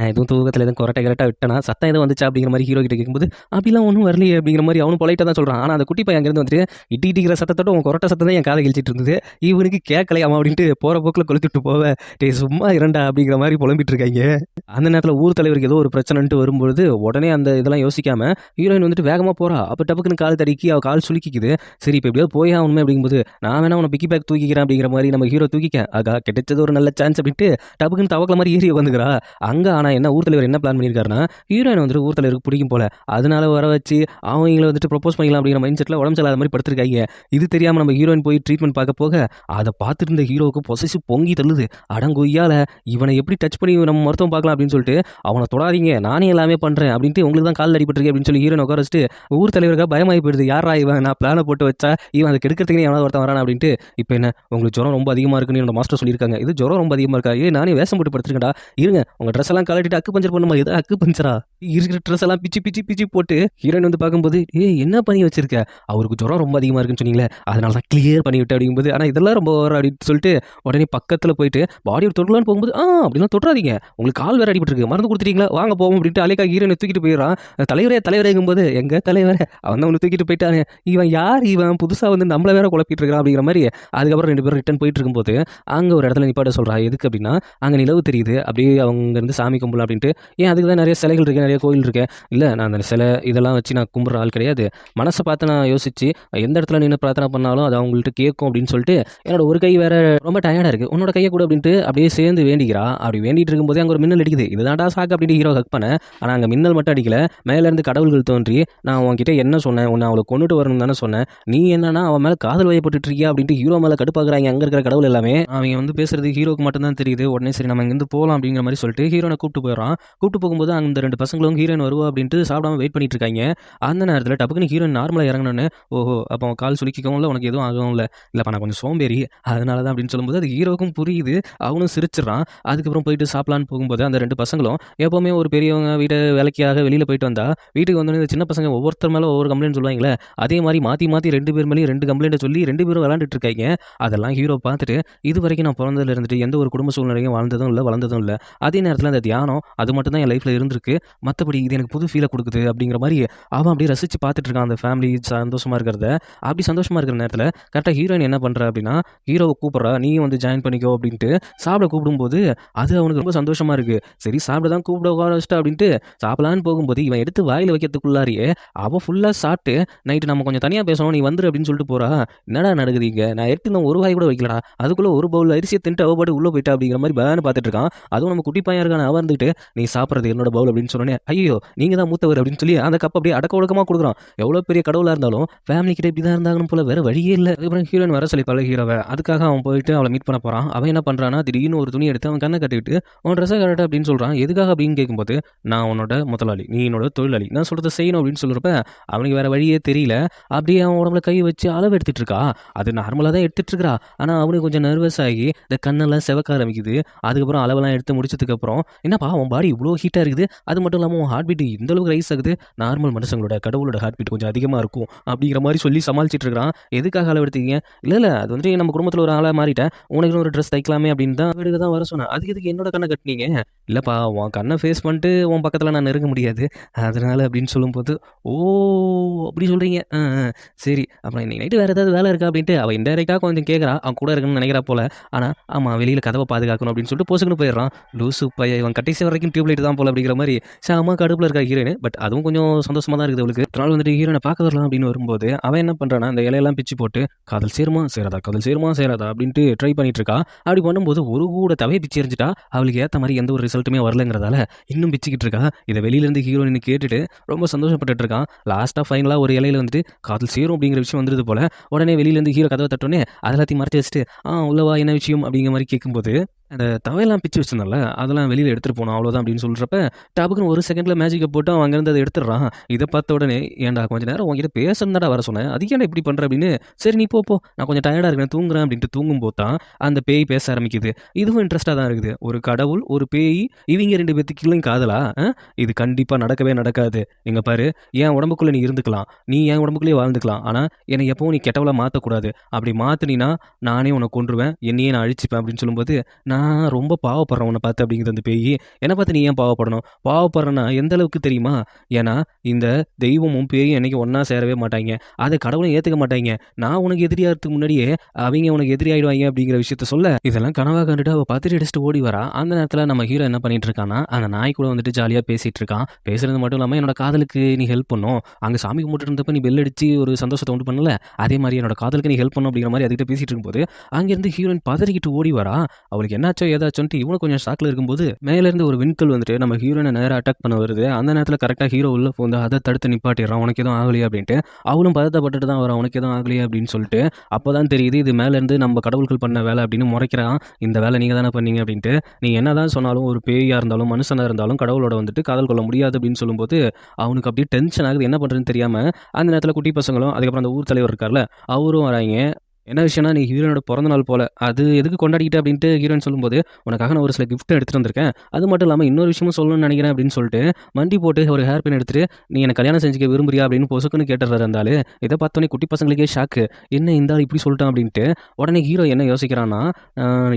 எதுவும் தூக்கத்தில் எதுவும் கரெக்டாக விட்டனா சத்தம் எதுவும் வந்துச்சா அப்படிங்கிற மாதிரி ஹீரோ கிட்ட கேட்கும்போது அப்படிலாம் ஒன்றும் வரலையே அப்படிங்கிற மாதிரி அவனும் பொலைட்டாக தான் சொல்கிறான். ஆனால் அந்த குட்டி பையன் அங்கேருந்து வந்துட்டு இட்டிக்கிற சத்தத்தோட உன் கொரட்டை சத்தம் தான் என் காதை கழிச்சிட்டு இருந்தது, இவனுக்கு கேட்கலையாமா அப்படின்ட்டு போகிற போக்கில் கொளுத்துட்டு போவேன் டே சும்மா இரண்டா அப்படிங்கிற மாதிரி புலம்பிட்டு இருக்காங்க. அந்த நேரத்தில் ஊர் தலைவருக்கு ஏதோ ஒரு பிரச்சனைன்ட்டு வரும்பொழுது உடனே அந்த இதெல்லாம் யோசிக்காமல் ஹீரோயின் வந்துட்டு வேகமாக போகிறா. அப்போ டப்புக்குன்னு கால் தடிக்கி அவள் கால் சுலுக்கிக்குது. சரி இப்போ எப்படியாவது போய் ஆகணுமே அப்படிங்கும்போது நான் வேணா உன்னை பிக்கி பேக் தூக்கிக்கிறேன் அப்படிங்கிற மாதிரி நம்ம ஹீரோ தூக்கிக்க ஆகா கிடைச்சது ஒரு நல்ல சான்ஸ் அப்படின்ட்டு டப்புக்குன்னு தவக்கல மாதிரி ஏறி வந்துக்கிறா. அங்கே ஆனால் என்ன ஊர் தலைவர் என்ன பிளான் பண்ணியிருக்காருன்னா ஹீரோயின் வந்துட்டு ஊர் தலைவருக்கு பிடிக்கும் போல, அதனால வர வச்சு அவங்கள வந்துட்டு ப்ரொப்போஸ் பண்ணிக்கலாம் அப்படிங்கிற மைண்ட் செட்டில் உடம்பு சரியில்லாத மாதிரி படுத்திருக்காங்க. இது தெரியாமல் நம்ம ஹீரோயின் போய் ட்ரீட்மெண்ட் பார்க்க போக அதை பார்த்துட்டு இருந்த ஹீரோவுக்கு பொசசிவ் பொங்கி தள்ளுது. அடங்கொய்யால இவனை எப்படி டச் பண்ணி நம்ம மருத்துவம் பார்க்கலாம் அப்படின்னு சொல்லிட்டு அவனை தொடாதீங்க நானே எல்லாமே பண்ணுறேன் அப்படின்ட்டு உங்களுக்கு தான் கால் அடிபட்டிருக்கு அப்படின்னு சொல்லி ஹீரோயின் உட்கார வச்சுட்டு ஊர் தலைவருக்காக பயமாகி போயிடுது. யாரா இவன் நான் பிளானை போட்டு வச்சா இவன் அதை கெடுக்கிறதுக்கு எவனாவது ஒருத்தன் வரான் அப்படின்ட்டு. இப்போ என்ன உங்களுக்கு ஜுரம் ரொம்ப அதிகமாக இருக்குன்னு என்னோட மாஸ்டர் சொல்லியிருக்காங்க, இது ஜுரம் ரொம்ப அதிகமாக இருக்கா, நானே வேஷம் போட்டு படுத்துருக்கேன்டா, இருங்க உங்கள் ட்ரெஸ் எல்லாம் கலட்டிட்டு அக்கு பஞ்சர் பண்ணுமா, எதாவது அக்கு பஞ்சரா இருக்கிற ட்ரெஸ் எல்லாம் பிச்சு பிச்சு பிச்சு போட்டு ஹீரோயின் வந்து பார்க்கும்போது என்ன பண்ணி வச்சிருக்க, அவருக்கு ஜுரம் ரொம்ப அதிகமாக இருக்குன்னு சொன்னீங்களே அதனால தான் கிளியர் பண்ணி விட்டு அப்படிங்கும்போது ஆனால் இதெல்லாம் ரொம்ப அப்படின்னு சொல்லிட்டு உடனே பக்கத்தில் போயிட்டு பாடியோட தொடலான்னு போகும்போது அப்படிலாம் தொட்டுறாதீங்க உங்களுக்கு கால் வேற அடிபட்டுருக்கு மருந்து கொடுத்துட்டீங்களா வாங்க போவோம் அப்படின்ட்டு அலைக்கா ஹீரோனை தூக்கிட்டு போயிடறான். தலைவரேங்கும்போது எங்க தலைவரை அவன் தான் ஒன்று தூக்கிட்டு போயிட்டானே, இவன் யார் இவன் புதுசாக வந்து நம்மளை வேற குழப்பிட்டு இருக்கான் அப்படிங்கிற மாதிரி. அதுக்கப்புறம் 2 பேரும் ரிட்டன் போயிட்டு இருக்கும்போது அங்கே ஒரு இடத்துல நிப்பாட்ட சொல்கிறா. எதுக்கு அப்படின்னா அங்கே நிலவு தெரியுது, அப்படியே அவங்க இருந்து சாமி கும்பலாம் அப்படின்ட்டு. ஏன் அதுக்கு தான் நிறைய சிலைகள் இருக்கு நிறைய கோயில் இருக்கு. இல்லை நான் அந்த சிலை இதெல்லாம் வச்சு நான் கும்பிட்ற ஆள் கிடையாது, மனசை பார்த்து நான் யோசிச்சு எந்த இடத்துல நின்று பிரார்த்தனை பண்ணாலும் அது அவங்கள்ட்ட கேட்கும் அப்படின்னு சொல்லிட்டு என்னோட ஒரு கை வேற ரொம்ப டயர்டாக இருக்குது உன்னோட கையை கூட அப்படின்ட்டு அப்படியே சேர்ந்து வேண்டிக்கிறா. அப்படி வேண்டிட்டு இருக்கும்போதே அங்கே ஒரு மின்னல் அடிக்குது. இதுதான்டா சாக்கு அப்படின்ட்டு ஹீரோ ஹக் பண்ண. ஆனால் அங்கே மின்னல் மட்டும் அடிக்கல, மேலேருந்து கடவுள்கள் தோன்றி நான் உன்கிட்ட என்ன சொன்னேன், உன்னை அவளை கொண்டுட்டு வரணும் தானே சொன்னேன், நீ என்னன்னா அவன் மேலே காதல் வயப்பட்டு இருக்கியா அப்படின்ட்டு ஹீரோ மேலே கடுப்பாக்குறாங்க அங்கே இருக்கிற கடவுள் எல்லாமே. அவங்க வந்து பேசுறது ஹீரோக்கு மட்டும்தான் தெரியுது. உடனே சரி நம்ம இங்கேருந்து போகலாம் அப்படிங்கிற மாதிரி சொல்லிட்டு ஹீரோனை கூப்பிட்டு போயிடுறான். கூப்பிட்டு போகும்போது அந்த 2 பசங்களும் ஹீரோயின் வருவா அப்படின்ட்டு சாப்பிடாம வெயிட் பண்ணிட்டு இருக்காங்க. அந்த நேரத்தில் டப்புக்குன்னு ஹீரோயின் நார்மலா இறங்குனோனே, ஓஹோ! அப்போ அவன் கால் சுளுக்கிக்கவும் இல்ல, உனக்கு எதுவும் ஆகவும் இல்ல. இல்லப்பா நான் கொஞ்சம் சோம்பேறி. அதனால தான் அப்படின்னு சொல்லும்போது அது ஹீரோவுக்கும் புரியுது. அவனும் சிரிச்சிடுறான். அதுக்கப்புறம் போயிட்டு சாப்பிடலான்னு போகும்போது அந்த 2 பசங்களும் எப்பவுமே ஒரு பெரியவங்க வீட்டு வேலைக்காக வெளியில போயிட்டு வந்தா, வீட்டுக்கு வந்தோனே இந்த சின்ன பசங்க ஒவ்வொருத்தர் மேல ஒவ்வொரு கம்ப்ளைண்ட் சொல்லுவாங்கல்ல, அதே மாரி மாத்தி மாத்தி 2 பேர் மேலயும் 2 கம்ப்ளைண்ட்ட சொல்லி 2 பேரும் விளையாண்டுட்டு இருக்காய்ங்க. அதெல்லாம் ஹீரோ பார்த்துட்டு, இதுவரைக்கும் நான் பொறந்ததுல இருந்துட்டு எந்த ஒரு குடும்ப சூழ்நிலையும் வாழ்ந்ததும் இல்ல, வளர்ந்ததும் இல்ல. அதே நேரத்தில அந்த தியானம் அது மட்டும் தான் என் லைஃப்ல இருந்திருக்கு. மத்தபடி இது எனக்கு புது ஃபீல குடுக்குது அப்படிங்கிற மாரி அவன் அப்படியே ரசிச்சு பார்த்துட்டு இருக்கான் அந்த ஃபேமிலி சந்தோஷமா இருக்கிறத. அப்படி சந்தோஷமா இருக்கிற நேரத்தில கரெக்ட்டா ஹீரோயின் என்ன பண்றா அப்படின்னா, ஹீரோவ கூப்பிடுறா, நீயும் வந்து ஜாயின் பண்ணிக்கோ அப்படின்ட்டு. சாப்பிட கூப்பிடும்போது அது அவனுக்கு ரொம்ப சந்தோஷமா இருக்கு. சரி சாப்பிட தான் கூப்பிட உட்கார வச்சுட்டா அப்படின்ட்டு சாப்பிடலான்னு போகும்போது இவன் எடுத்து வாயில வைக்கிறதுக்குள்ளாரையே அவ ஃபுல்லா சாப்பிட்டு, நைட்டு நம்ம கொஞ்சம் தனியா பேசணும் நீ வந்துரு அப்படின்னு சொல்லிட்டு போறா. என்னடா நடக்குது இங்க? நான் எடுத்து இன்னும் ஒரு வாய் கூட வைக்கலடா. அதுக்குள்ள ஒரு பவுல் அரிசிய தின்ட்டு அவ பாட்டுக்கு உள்ள போயிட்டா அப்படிங்கிற மாரி பேன்னு பார்த்துட்டு இருக்கான். அதுவும் நம்ம குட்டி பையன் இருக்கான். அவன் இருந்துட்டு, நீ சாப்பிடுறது என்னோட பவுல் அப்படின்னு சொன்னோனே, ஐயய்யோ! நீங்க தான் மூத்தவர் அப்படின்னு சொல்லி அந்த கப் அப்படியே அடக்க ஒடுக்கமா குடுக்குறான். எவ்வளோ பெரிய கடவுளா இருந்தாலும் ஃபேமிலி கிட்ட இப்படி தான் இருந்தாகணும் போல வேற வழியே இல்ல. அதுக்கப்புறம் ஹீரோயின் வர சொல்லிப்பாள ஹீரோவ. அதுக்காக அவன் போயிட்டு அவள மீட் பண்ண போறான். அவன் என்ன பண்றான்னா, திடீர்னு ஒரு துணி எடுத்து அவன் கண்ண கட்டிவிட்டு, உன் ட்ரெஸ்ஸ கழட்டு அப்படின்னு சொல்றான். எதுக்காக அப்படின்னு கேட்கும்போது, நான் உன்னோட முதலாளி. நீ என்னோட தொழிலாளி. நான் சொல்றத செய்யணும் அப்படின்னு சொல்றப்ப, அவனுக்கு வேற வழியே தெரியல. அப்படியே அவன் உடம்புல கை வச்சு அளவு எடுத்துட்டு இருக்கா. அது நார்மலா தான் எடுத்துட்டு இருக்கிறா. ஆனா அவனுக்கு கொஞ்சம் நர்வஸ் ஆகி இந்த கண்ணெல்லாம் செவக்க ஆரம்பிக்குது. அதுக்கப்புறம் அளவெல்லாம் எடுத்து முடிச்சதுக்கப்புறம், என்னப்பா உன் பாடி இவ்வளோ ஹீட்டா இருக்குது. அது மட்டும் இல்லாம உன் ஹார்ட் பீட் இந்த அளவுக்கு ரைஸ் ஆகுது. நார்மல் மனுஷங்களோட கடவுளோட ஹார்ட் பீட் கொஞ்சம் அதிகமா இருக்கும். அப்படிங்கிற மாரி சொல்லி சமாளிச்சுட்டு இருக்கிறான். எதுக்காக அளவு எடுத்தீங்க? இல்ல அது வந்துட்டு நம்ம குடும்பத்துல ஒரு ஆளா மாறிட்டேன். உனக்குன்னு ஒரு ட்ரெஸ் தைக்கலாமே அப்படின்னு தான் வீட்டுக்கு தான் வர சொன்னேன். அதுக்கு எதுக்கு என்னோட கண்ண கட்டுனீங்க? இல்லப்பா உன் கண்ண ஃபேஸ் பண்ணிட்டு உன் பக்கத்துல நான் நெருங்க முடியாது. அதனால அப்படின்னு சொல்லும்போது, ஓ! அப்படி சொல்றீங்க. சரி. அப்புறம் இன்னைக்கு நைட்டு வேற ஏதாவது வேலை இருக்கா அப்படின்ட்டு அவ இன்டைரக்ட்டா கொஞ்சம் கேட்கறா. அவன் கூட இருக்கணும்னு நினைக்கிறா போல. ஆனா, ஆமா வெளியில கதவ பாதுகாக்கணும் அப்படின்னு சொல்லிட்டு பொசுக்குன்னு போயிடுறான். லூசு பையன் இவன் கடைசி வரைக்கும் டியூப் லைட் தான் போல அப்படிங்கிற மாரி செம கடுப்புல இருக்கா ஹீரோயின். பட் அதுவும் கொஞ்சம் சந்தோஷமா தான் இருக்குது அவளுக்கு. ஒரு நாள் வந்துட்டு ஹீரோயின பார்க்க வரலாம் அப்படின்னு வரும்போது, அவன் என்ன பண்றான்னா, அந்த இலையெல்லாம் பிச்சு போட்டு காதல் சேருமா சேராதா, காதல் சேருமா சேராதா அப்படின்ட்டு ட்ரை பண்ணிட்டு இருக்கா. அப்படி பண்ணும்போது ஒரு கூட தவைய பிச்சு எறிஞ்சுட்டா. அவளுக்கு ஏத்த மாரி எந்த ஒரு ரிசல்ட்டுமே வரலங்கிறதால இன்னும் பிச்சுக்கிட்டு இருக்கா. இத வெளியில இருந்து ஹீரோயின் கேட்டுட்டு ரொம்ப சந்தோஷப்பட்டுட்டு இருக்கான். லாஸ்ட்டா ஃபைனலா ஒரு இலையில வந்துட்டு காதல் சேரும் அப்படிங்கிற விஷயம் வந்துருது போல. உடனே வெளியில இருந்து ஹீரோ கதவ தட்டவுடனே அது எல்லாத்தையும் மறைச்சு வச்சுட்டு, உள்ள வா என்ன விஷயம் அப்படிங்கிற மாரி கேட்கும்போது, அந்த தவையெல்லாம் பிச்சு வச்சிருந்தேன்ல, அதெல்லாம் வெளியில எடுத்துட்டு போணும் அவ்வளோதான் அப்படின்னு சொல்றப்ப, டபக்குன்னு ஒரு செகண்ட்ல மேஜிக்க போட்டு அவன் அங்கேருந்து அத எடுத்துடுறான். இத பார்த்த உடனே, ஏன்டா கொஞ்ச நேரம் உன்கிட்ட பேசணும்னு தான்டா வர சொன்னேன். அதுக்கு ஏன்டா இப்படி பண்ற அப்படின்னு, சரி நீ போ நான் கொஞ்சம் டயர்டா இருக்கேன் தூங்குறேன் அப்படின்ட்டு தூங்கும்போது தான் அந்த பேய் பேச ஆரம்பிக்குது. இதுவும் இன்ட்ரெஸ்ட்டா தான் இருக்குது. ஒரு கடவுள், ஒரு பேய் இவங்க 2 பேத்துக்குள்ளயும் காதலா? இது கண்டிப்பா நடக்கவே நடக்காது. இங்க பாரு, என் உடம்புக்குள்ள நீ இருந்துக்கலாம். நீ என் உடம்புக்குள்ளேயே வாழ்ந்துக்கலாம். ஆனா, என்னை எப்பவும் நீ கெட்டவளா மாத்தக்கூடாது. அப்படி மாத்துனீன்னா, நானே உன்ன கொன்றுவேன். என்னையே நான் அழிச்சுப்பேன் அப்படின்னு சொல்லும்போது, நான் ரொம்ப பாவப்படுறேன் உன்ன பார்த்து அப்படிங்குது அந்த பேயி. என்ன பார்த்து நீ ஏன் பாவப்படணும்? பாவப்படுறேன்னா எந்த அளவுக்கு தெரியுமா? ஏன்னா, இந்த தெய்வமும் பேயும் என்னைக்கும் ஒண்ணா சேரவே மாட்டாய்ங்க. அத கடவுளும் ஏத்துக்க மாட்டாய்ங்க. நான் உனக்கு எதிரியாகிறதுக்கு முன்னாடியே, அவிங்க உனக்கு எதிரி ஆயிடுவாய்ங்க அப்படிங்கிற விஷயத்த சொல்ல, இதெல்லாம் கனவா கண்டுட்டு அவ பதறி அடிச்சுட்டு ஓடி வரா. அந்த நேரத்துல நம்ம ஹீரோ என்ன பண்ணிட்டு இருக்கான்னா, அந்த நாய் கூட வந்துட்டு ஜாலியா பேசிட்டு இருக்கான். பேசுறது மட்டும் இல்லாம, என்னோட காதலுக்கு நீ ஹெல்ப் பண்ணணும். அங்க சாமி கும்பிட்டுட்டு இருந்தப்ப நீ பெல் அடிச்சு ஒரு சந்தோஷத்த உண்டு பண்ணல. அதே மாரி என்னோட காதலுக்கு நீ ஹெல்ப் பண்ணணும் அப்படிங்கிற மாரி அதுகிட்ட பேசிட்டு இருக்கும்போது, அங்கிருந்து ஹீரோயின் பதறிக்கிட்டு ஓடி வரா. அவளுக்கு என்னாச்சோ ஏதாச்சோன்ட்டு இவனும் கொஞ்சம் ஷாக்ல இருக்கும்போது, மேலேருந்து ஒரு விண்கல் வந்துட்டு நம்ம ஹீரோயின நேரா அட்டாக் பண்ண வருது. அந்த நேரத்துல கரெக்ட்டா ஹீரோ உள்ள புகுந்து அத தடுத்து நிப்பாட்டிடுறான். உனக்கு எதுவும் ஆகலையா அப்படின்ட்டு. அவளும் பதட்டப்பட்டுட்டு தான் வரான். உனக்கு எதுவும் ஆகலையா அப்படின்னு சொல்லிட்டு. அப்பதான் தெரியுது இது மேலேருந்து நம்ம கடவுள்கள் பண்ண வேலை அப்படின்னு முறைக்கிறான். இந்த வேலை நீங்க தானே பண்ணீங்க அப்படின்ட்டு. நீ என்னதான் சொன்னாலும் ஒரு பேயா இருந்தாலும், மனுஷனா இருந்தாலும் கடவுளோட வந்துட்டு காதல் கொள்ள முடியாது அப்படின்னு சொல்லும்போது, அவனுக்கு அப்படியே டென்ஷன் ஆகுது. என்ன பண்றதுன்னு தெரியாம, அந்த நேரத்துல குட்டி பசங்களும், அதுக்கப்புறம் அந்த ஊர் தலைவர் இருக்கார்ல, அவரும் வராய்ங்க. என்ன விஷயம்னா, நீ ஹீரோயினோட பிறந்த நாள் போல. அது எதுக்கு கொண்டாடிக்கிட்ட அப்படின்ட்டு ஹீரோயின் சொல்லும்போது, உனக்காக நான் ஒரு சில கிஃப்ட் எடுத்துட்டு வந்திருக்கேன். அது மட்டும் இல்லாம இன்னொரு விஷயமும் சொல்லணும்னு நினைக்கிறேன் அப்படின்னு சொல்லிட்டு, மண்டி போட்டு ஒரு ஹேர் பின் எடுத்துட்டு, நீ என்ன கல்யாணம் செஞ்சுக்க விரும்புறியா அப்படின்னு பொசுக்குன்னு கேட்டுறாரு அந்த ஆளு. இத பார்த்தோனே குட்டி பசங்களுக்கே ஷாக்கு. என்ன இந்த ஆள் இப்படி சொல்லிட்டான் அப்படின்ட்டு. உடனே ஹீரோ என்ன யோசிக்கிறான்னா,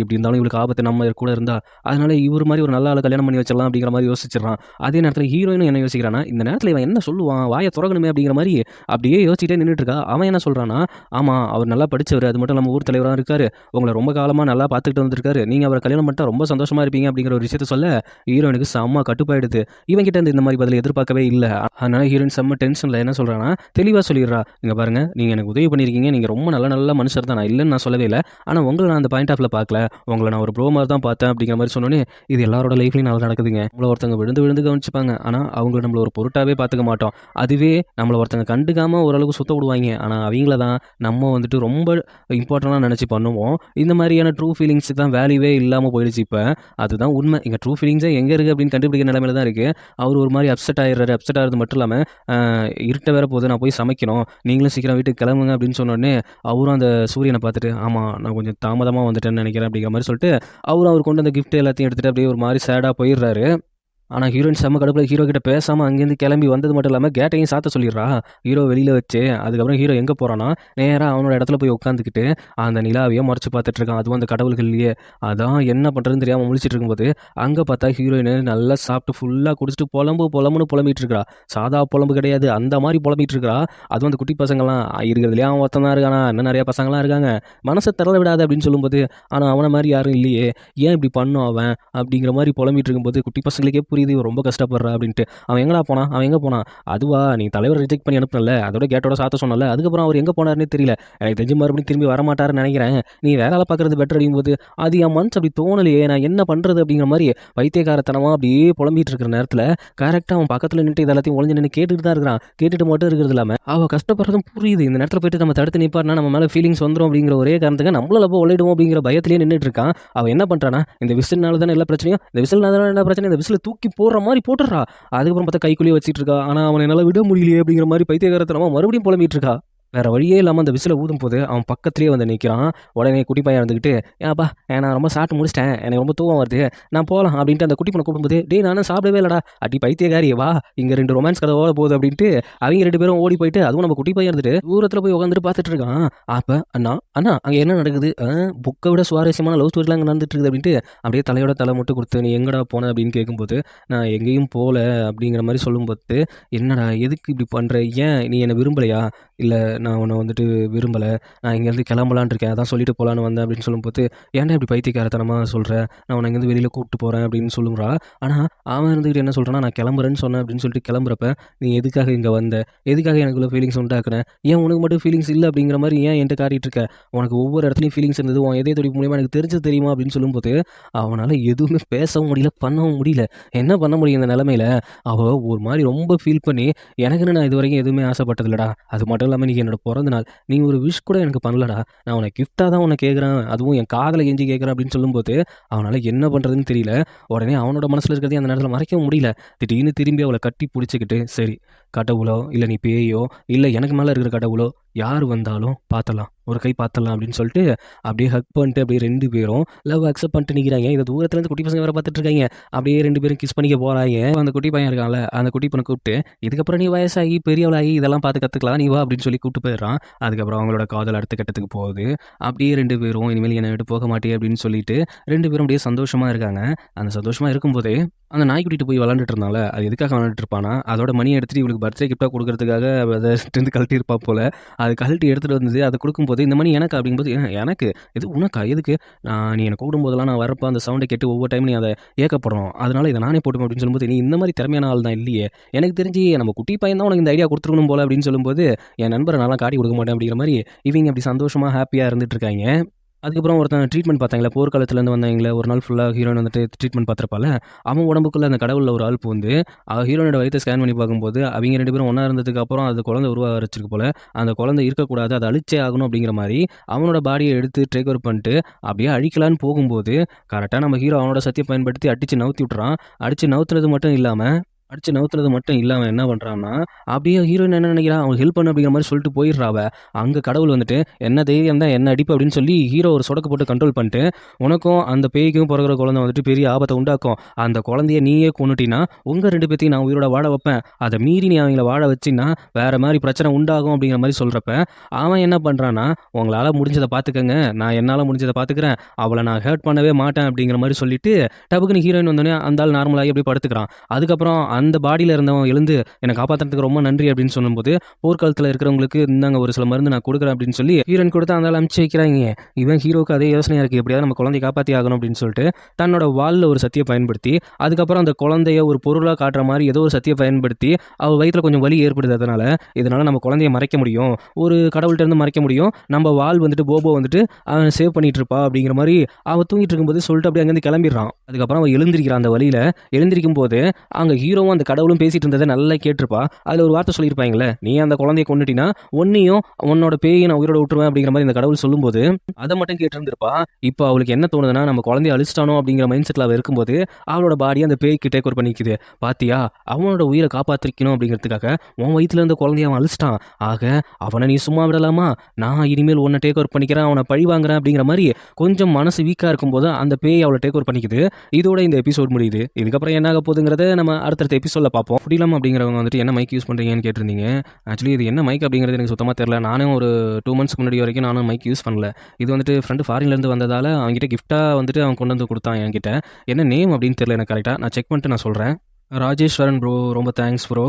இப்படி இருந்தாலும் இவளுக்கு ஆபத்து நம்ம கூட இருந்தா, அதனால இவரு மாரி ஒரு நல்ல ஆள கல்யாணம் பண்ணி வச்சிடலாம் அப்படிங்கிற மாரி யோசிச்சிடுறான். அதே நேரத்துல ஹீரோயினும் என்ன யோசிக்கிறான்னா, இந்த நேரத்துல இவன் என்ன சொல்லுவான்? வாய தொறக்கணுமே அப்படிங்கிற மாரி அப்படியே யோசிச்சுட்டே நின்னுட்டு இருக்கா. அவன் என்ன சொல்றான்னா, ஆமா அவர் நல்லா படிச்சவரு. அது மட்டும் இல்லாம ஊர் தலைவரா இருக்காரு. உங்கள ரொம்ப காலமா நல்லா பார்த்துக்கிட்டு வந்திருக்காரு. நீங்க அவர கல்யாணம் பண்ணிட்டா ரொம்ப சந்தோஷமா இருப்பீங்க அப்படிங்கிற ஒரு விஷயத்த சொல்ல, ஹீரோயினுக்கு செம்ம கடுப்பாயிடுது. இவன் கிட்ட இருந்து இந்த மாரி பதில் எதிர்பார்க்கவே இல்ல. அதனால ஹீரோயின் செம்ம டென்ஷன்ல என்ன சொல்றான்னா, தெளிவா சொல்லிடுறா. இங்க பாருங்க, நீங்க எனக்கு உதவி பண்ணியிருக்கீங்க. நீங்க ரொம்ப நல்ல மனுஷர் தான். நான் இல்லன்னு நான் சொல்லவே இல்ல. ஆனா உங்கள நான் அந்த பாயிண்ட் ஆஃப்ல பார்க்கல. உங்கள நான் ஒரு ப்ரோ மாரி தான் பார்த்தேன் அப்படிங்கிற மாரி சொன்னோனே, இது எல்லாரோட லைஃப்லயும் நல்லா நடக்குதுங்க. நம்மள ஒருத்தங்க விழுந்து விழுந்து கவனிச்சுப்பாங்க. ஆனா அவங்க நம்மள ஒரு பொருட்டாவே பார்த்துக்க மாட்டோம். அதுவே நம்மள ஒருத்தங்க கண்டுக்காம ஓரளவுக்கு சுத்த விடுவாய்ங்க. ஆனா அவிங்கள தான் நம்ம வந்துட்டு ரொம்ப இம்பார்ட்டண்ட்டாக நினச்சி பண்ணுவோம். இந்த மாதிரியான ட்ரூ ஃபீலிங்ஸ் தான் வேல்யூவே இல்லாமல் போயிடுச்சு இப்போ. அதுதான் உண்மை. இங்கே ட்ரூ ஃபீலிங்ஸே எங்கே இருக்குது அப்படின்னு கண்டுபிடிக்கிற நிலைமையில தான் இருக்குது. அவர் ஒரு மாதிரி அப்செட் ஆயிடுறாரு. அப்செட் ஆகிறது மட்டும் இல்லாமல் இருட்ட வேற போகுது, நான் போய் சமைக்கணும், நீங்களும் சீக்கிரம் வீட்டுக்கு கிளம்புங்க அப்படின்னு சொன்னோடனே அவரும் அந்த சூரியனை பார்த்துட்டு ஆமாம் நான் கொஞ்சம் தாமதமாக வந்துட்டேன்னு நினைக்கிறேன் அப்படிங்கிற மாதிரி சொல்லிட்டு அவர் கொண்டு அந்த கிஃப்ட் எல்லாத்தையும் எடுத்துகிட்டு அப்படியே ஒரு மாதிரி சேடாக போயிடுறாரு. ஆனால் ஹீரோயின் செம்ம கடுப்பில் ஹீரோ கிட்ட பேசாமல் அங்கேருந்து கிளம்பி வந்தது மட்டும் இல்லாமல் கேட்டையும் சாத்த சொல்லிடுறா ஹீரோ வெளியில் வச்சு. அதுக்கப்புறம் ஹீரோ எங்கே போகிறான்னா நேராக அவனோட இடத்துல போய் உட்காந்துக்கிட்டு அந்த நிலாவையே மறைச்சு பார்த்துட்டு இருக்கான். அதுவும் அந்த கடவுள்கள்லையே. அதான் என்ன பண்ணுறதுன்னு தெரியாமல் முழிச்சிட்டு இருக்கும்போது அங்கே பார்த்தா ஹீரோயின் நல்லா சாப்பிட்டு ஃபுல்லாக குடிச்சிட்டு புலம்புன்னு புலம்பிட்டு இருக்கா. சாதா புலம்பு கிடையாது, அந்த மாதிரி புலம்பிட்டு இருக்கா. அதுவும் அந்த குட்டி பசங்கள்லாம் இருக்கிறதுலையே அவன் ஒருத்தன் தான் இருக்கானா, இன்னும் நிறையா பசங்களாம் இருக்காங்க, மனசை திறல விடாது அப்படின்னு சொல்லும்போது ஆனால் அவனை மாதிரி யாரும் இல்லையே, ஏன் இப்படி பண்ணும் அவன் அப்படிங்கிற மாதிரி புலம்பிட்டு இருக்கும்போது குட்டி பசங்களுக்கே புரியுது ரொம்ப கஷ்டப்படுறா அப்படின்ட்டு. அவன் எங்கடா போனா, அவன் எங்கே போனா, அதுவா நீ தலைவர் ரிஜெக்ட் பண்ணி அனுப்புனல, அதோட கேட்டோட சாத்த சொன்னல, அதுக்கப்புறம் அவர் எங்கே போனார்னே தெரியல, எனக்கு தெரிஞ்சு மறுபடியும் திரும்பி வரமாட்டாருன்னு நினைக்கிறேன், நீ வேற ஆளை பார்க்கறது பெட்டர் அப்படிங்கும்போது அது என் மனசு அப்படி தோணலையே, நான் என்ன பண்ணுறது அப்படிங்கிற மாதிரி பைத்தியக்காரத்தனமாக அப்படியே புலம்பிட்டு இருக்கிற நேரத்தில் கரெக்டாக அவன் பக்கத்தில் நின்று இதெல்லாத்தையும் ஒளிஞ்சு நின்று கேட்டுட்டு தான் இருக்கிறான். கேட்டுட்டு மட்டும் இருக்கிறது இல்லாமல் அவள் கஷ்டப்படுறதும் புரியுது. இந்த நேரத்தில் போயிட்டு நம்ம தடுத்து நிற்பார்னா நம்ம மேலே ஃபீலிங்ஸ் வந்துடும் அப்படிங்கிற ஒரே காரணத்துக்கு நம்மளால போய் ஒளிடுவோம் அப்படிங்கிற பயத்திலேயே நின்றுட்டு இருக்கான். அவன் என்ன பண்ணுறானா, இந்த விசில்னால தானே எல்லா பிரச்சனையும், இந்த விசில்னால என்ன பிரச்சனை, இந்த விசில் தூக்கி போடுற மாதிரி போட்டுறா. அதுக்கப்புறம் பார்த்தா கைக்குள்ளேயே வச்சுட்டு இருக்கா. ஆனால் அவனை என்னால் விட முடியலையே அப்படிங்கிற மாதிரி பைத்தியகாரத்தனமா மறுபடியும் புலம்பிட்டு இருக்கா. வேற வழியே இல்லாமல் அந்த விசில ஊதும் போது அவன் பக்கத்துலேயே வந்து நிற்கிறான். உடனே குட்டி பையன் இருந்துக்கிட்டு ஏப்பா நான் ரொம்ப சாப்பிட்டு முடிச்சிட்டேன், எனக்கு ரொம்ப தூக்கம் வருது, நான் போகலாம் அப்படின்ட்டு அந்த குட்டி பொண்ணை கூப்பிடும்போது டேய் நானும் சாப்பிடவே இல்லடா, அடி பைத்தியக்காரி வா இங்கே 2 ரொமான்ஸ் கதை ஓட போகுது அப்படின்ட்டு அவங்க 2 பேரும் ஓடி போயிட்டு அதுவும் நம்ம குட்டி பையன் இருந்துட்டு தூரத்தில் போய் உட்காந்துட்டு பார்த்துட்டு இருக்கான். அப்போ அண்ணா அங்கே என்ன நடக்குது, புக்கை விட சுவாரஸ்யமான லவ் ஸ்டோரிலாம் அங்கே நடந்துட்டு இருக்குது அப்படின்ட்டு அப்படியே தலையோட தலை மட்டும் கொடுத்து நீ எங்கடா போன அப்படின்னு கேட்கும்போது நான் எங்கேயும் போகல அப்படிங்கிற மாதிரி சொல்லும்போது என்னடா எதுக்கு இப்படி பண்ணுற, ஏன் நீ என்னை விரும்பலையா, இல்லை நான் உன்னை வந்துட்டு விரும்பலை, நான் இங்கேருந்து கிளம்பலான் இருக்கேன், அதான் சொல்லிட்டு போகலான்னு வந்தேன் அப்படின்னு சொல்லும்போது ஏன்டா இப்படி பைத்தியக்காரத்தனமாக சொல்கிறேன், நான் உன்னை இங்கேருந்து வெளியில் கூப்பிட்டு போகிறேன் அப்படின்னு சொல்லுறா. ஆனால் அவன் இருந்துக்கிட்டு என்ன சொல்கிறான், நான் கிளம்புறேன்னு சொன்னேன் அப்படின்னு சொல்லிட்டு கிளம்புறப்ப நீ எதுக்காக இங்கே வந்த, எதுக்காக எனக்குள்ள ஃபீலிங்ஸ் உண்டாக்குறேன், ஏன் உனக்கு மட்டும் ஃபீலிங்ஸ் இல்லை அப்படிங்கிற மாதிரி ஏன் என்கிட்ட காட்டிகிட்டு இருக்க, உனக்கு ஒவ்வொரு இடத்துலையும் ஃபீலிங்ஸ் இருந்தது, உன் இதய துடிப்பு மூலியமாக எனக்கு தெரிஞ்சது தெரியுமா அப்படின்னு சொல்லும்போது அவனால் எதுவுமே பேசவும் முடியல, பண்ணவும் முடியல. என்ன பண்ண முடியும் இந்த நிலமையில, அவள் ஒரு மாதிரி ரொம்ப ஃபீல் பண்ணி எனக்குன்னு நான் இது வரைக்கும் எதுவுமே ஆசைப்பட்டதில்லடா, அது மட்டும் இல்லாமல் நீ என்னோட பிறந்த நாள், நீ ஒரு விஷ் கூட எனக்கு பண்ணலடா, நான் உன்னை கிஃப்டாக தான் உன்னை கேட்குறேன், அதுவும் என் காதலை கெஞ்சி கேட்குறேன் அப்படின்னு சொல்லும்போது அவனால் என்ன பண்ணுறதுன்னு தெரியல. உடனே அவனோட மனசில் இருக்கிறதையும் அந்த நேரத்தில் மறைக்கவும் முடியல. திடீர்னு திரும்பி அவளை கட்டி பிடிச்சிக்கிட்டு சரி கடவுளோ இல்லை நீ பேயோ இல்லை எனக்கு மேலே இருக்கிற கடவுளோ யார் வந்தாலும் பார்த்தலாம், ஒரு கை பார்த்தலாம் அப்படின்னு சொல்லிட்டு அப்படியே ஹக் பண்ணிட்டு அப்படியே 2 பேரும் லவ் அக்செப்ட் பண்ணிட்டு நிற்கிறாங்க. இதை தூரத்துலேருந்து குட்டி பசங்க வேறு பார்த்துட்டு இருக்காங்க. அப்படியே 2 பேரும் கிஸ் பண்ணிக்க போகிறாங்க. அந்த குட்டி பையன் இருக்கான்ல, அந்த குட்டி பொண்ணை கூப்பிட்டு இதுக்கப்புறம் நீ வயசாகி பெரியவளாகி இதெல்லாம் பார்த்து கற்றுக்கலாம், நீ வா அப்படின்னு சொல்லி கூப்பிட்டு போயிடுறான். அதுக்கப்புறம் அவங்களோட காதல் அடுத்த கட்டத்துக்கு போகுது. அப்படியே 2 பேரும் இனிமேல் என்னை விட்டு போக மாட்டே அப்படின்னு சொல்லிட்டு 2 பேரும் அப்படியே சந்தோஷமாக இருக்காங்க. அந்த சந்தோஷமாக இருக்கும்போதே அந்த நாய்க்குட்டிட்டு போய் விளாண்டுட்டு இருந்தால, அது எதுக்காக விளாண்டுட்டு இருப்பானா, அதோட மணியை எடுத்துகிட்டு இவளுக்கு பர்த்டே கிஃப்டாக கொடுக்கறதுக்காக அதை கழட்டி இருப்பா போல். அது கழட்டி எடுத்துகிட்டு வந்து அதை கொடுக்கும்போது இந்த மணி எனக்கு அப்படிங்கும்போது எனக்கு இது உனக்கா எதுக்கு, நீ என்னை கூடும்போதெல்லாம் நான் வரப்போ அந்த சவுண்டை கேட்டு ஒவ்வொரு டைம் நீ அதை ஏக்கப்படணும், அதனால இதை நானே போட்டுமே அப்படின்னு சொல்லும்போது நீ இந்த மாதிரி திறமையான ஆள் தான் இல்லையே, எனக்கு தெரிஞ்சு நம்ம குட்டி பையன் தான் உனக்கு இந்த ஐடியா கொடுத்துருக்கணும் போல அப்படின்னு சொல்லும்போது என் நண்பரை நல்லா காட்டி கொடுக்க மாட்டேன் அப்படிங்கிற மாதிரி இவங்க அப்படி சந்தோஷமாக ஹாப்பியாக இருந்துட்டு இருக்காங்க. அதுக்கப்புறம் ஒருத்தன் ட்ரீட்மெண்ட் பார்த்தாங்களே, போர்க்காலத்துலேருந்து வந்தாங்களே, ஒரு நாள் ஃபுல்லாக ஹீரோயின் வந்துட்டு ட்ரீட்மெண்ட் பார்த்துருப்பால, அவன் உடம்புக்குள்ளே அந்த கடவுளில் ஒரு ஆள் பூந்து ஹீரோனோட வயிற்றை ஸ்கேன் பண்ணி பார்க்கும்போது அவங்க 2 பேரும் ஒன்றா இருந்ததுக்கு அப்புறம் அது குழந்தை உருவாக வச்சிருக்கு போல், அந்த குழந்தை இருக்கக்கூடாது, அதை அழிச்சே ஆகணும் அப்படிங்கிற மாதிரி அவனோட பாடியை எடுத்து டேக் ஓவர் பண்ணிட்டு அப்படியே அழிக்கலான்னு போகும்போது கரெக்டாக நம்ம ஹீரோ அவனோட சத்தியை பயன்படுத்தி அடித்து நவுத்தி விட்றான். அடித்து நவுத்துறது மட்டும் இல்லாமல் என்ன பண்ணுறான்னா அப்படியே ஹீரோயின் என்ன நினைக்கிறான், அவன் ஹெல்ப் பண்ணு அப்படிங்கிற மாதிரி சொல்லிட்டு போயிடுறாவ. அங்கே கடவுள் வந்துட்டு என்ன தைரியம் தான் என்ன அடிப்பு அப்படின்னு சொல்லி ஹீரோ ஒரு சொடக்கு போட்டு கண்ட்ரோல் பண்ணிட்டு உனக்கும் அந்த பேய்க்கும் பிறகுற குழந்தை வந்துட்டு பெரிய ஆபத்தை உண்டாக்கும், அந்த குழந்தைய நீயே கொண்டுட்டினா உங்கள் 2 பேத்தையும் நான் உயிரோட வாழ வைப்பேன், அதை மீறி நீ அவங்கள வாழ வச்சின்னா வேறு மாதிரி பிரச்சனை உண்டாகும் அப்படிங்கிற மாதிரி சொல்கிறப்ப அவன் என்ன பண்ணுறான்னா உங்களால் முடிஞ்சதை பார்த்துக்கங்க, நான் என்னால் முடிஞ்சதை பார்த்துக்கிறேன், அவளை நான் ஹர்ட் பண்ணவே மாட்டேன் அப்படிங்கிற மாதிரி சொல்லிட்டு டபுக்குன்னு ஹீரோயின் வந்தோடனே அந்த ஆள் நார்மலாகி அப்படி படுத்துக்கிறான். அதுக்கப்புறம் அந்த பாடியில் இருந்தவன் எழுந்து என்னை காப்பாற்றுறதுக்கு ரொம்ப நன்றி அப்படின்னு சொல்லும்போது போர்க்காலத்தில் இருக்கிறவங்களுக்கு இருந்தாங்க ஒரு சில மருந்து நான் கொடுக்குறேன் அப்படின்னு சொல்லி ஹீரோயின் கொடுத்து அந்த அனுப்பிச்சு வைக்கிறாங்க. இவன் ஹீரோக்கு அதே யோசனையாக இருக்குது, எப்படியாவது நம்ம குழந்தைய காப்பாற்றி ஆகணும் அப்படின்னு சொல்லிட்டு தன்னோட வாலில் ஒரு சத்தியை பயன்படுத்தி அதுக்கப்புறம் அந்த குழந்தைய ஒரு பொருளாக காட்டுற மாதிரி ஏதோ ஒரு சத்தியை பயன்படுத்தி அவள் வயிற்றில் கொஞ்சம் வலி ஏற்படுது, இதனால் நம்ம குழந்தைய மறைக்க முடியும், ஒரு கடவுள்கிட்ட இருந்து மறைக்க முடியும், நம்ம வால் வந்துட்டு போபோ வந்துட்டு அவன் சேவ் பண்ணிட்டு இருப்பா அப்படிங்கிற மாதிரி அவள் தூங்கிட்டு இருக்கும்போது சொல்லிட்டு அப்படியே அங்கேருந்து கிளம்பிடுறான். அதுக்கப்புறம் அவன் எழுந்திருக்கிறான். அந்த வழியில் எழுந்திருக்கும் போது அங்கே ஹீரோவும் அப்பவும் அந்த கடவுளும் பேசிட்டு இருந்ததை நல்லா கேட்டிருப்பா. அதில் ஒரு வார்த்தை சொல்லியிருப்பாங்களே, நீ அந்த குழந்தைய கொண்டுட்டினா உன்னையும் உன்னோட பேயை நான் உயிரோட விட்டுருவேன் அப்படிங்கிற மாதிரி இந்த கடவுள் சொல்லும்போது அதை மட்டும் கேட்டிருந்திருப்பா. இப்போ அவளுக்கு என்ன தோணுதுன்னா, நம்ம குழந்தைய அழிச்சிட்டானோ அப்படிங்கிற மைண்ட் செட்டில் அவள் இருக்கும்போது அவளோட பாடி அந்த பேய்க்கு டேக் ஓவர் பண்ணிக்குது. பாத்தியா, அவனோட உயிரை காப்பாற்றிக்கணும் அப்படிங்கிறதுக்காக உன் வயிற்றுல இருந்த குழந்தைய அவன் அழிச்சிட்டான். ஆக அவனை நீ சும்மா விடலாமா? நான் இனிமேல் உன்னை டேக் ஓவர் பண்ணிக்கிறேன், அவனை பழி வாங்குறேன் அப்படிங்கிற மாதிரி கொஞ்சம் மனசு வீக்காக இருக்கும்போது அந்த பேய் அவளை டேக் ஓவர் பண்ணிக்குது. இதோட இந்த எபிசோட் முடியுது. இதுக்கப்புறம் என்ன ஆக போகுதுங்கிறத நம்ம அடுத்தடுத்த எபிசோடில் பார்ப்போம். புரியலாம் அப்படிங்கிறவங்க வந்துட்டு என்ன மைக் யூஸ் பண்ணுறீங்கன்னு கேட்டிருந்தீங்க. ஆக்சுவலி இது என்ன மைக் அப்படிங்கிறது எனக்கு சுத்தமாக தெரியல. நானும் ஒரு 2 மந்த்ஸ்க்கு முன்னாடி வரைக்கும் நானும் மைக் யூஸ் பண்ணல. இது வந்துட்டு ஃப்ரெண்டு ஃபாரின்லேருந்து வந்ததால் அவங்ககிட்ட கிஃப்ட்டாக வந்துட்டு அவன் கொண்டு வந்து கொடுத்தான் என்கிட்ட. என்ன நேம் அப்படின்னு தெரியல எனக்கு கரெக்டாக. நான் செக் பண்ணிட்டு நான் சொல்கிறேன். ராஜேஸ்வரன் ப்ரோ, ரொம்ப தேங்க்ஸ் ப்ரோ.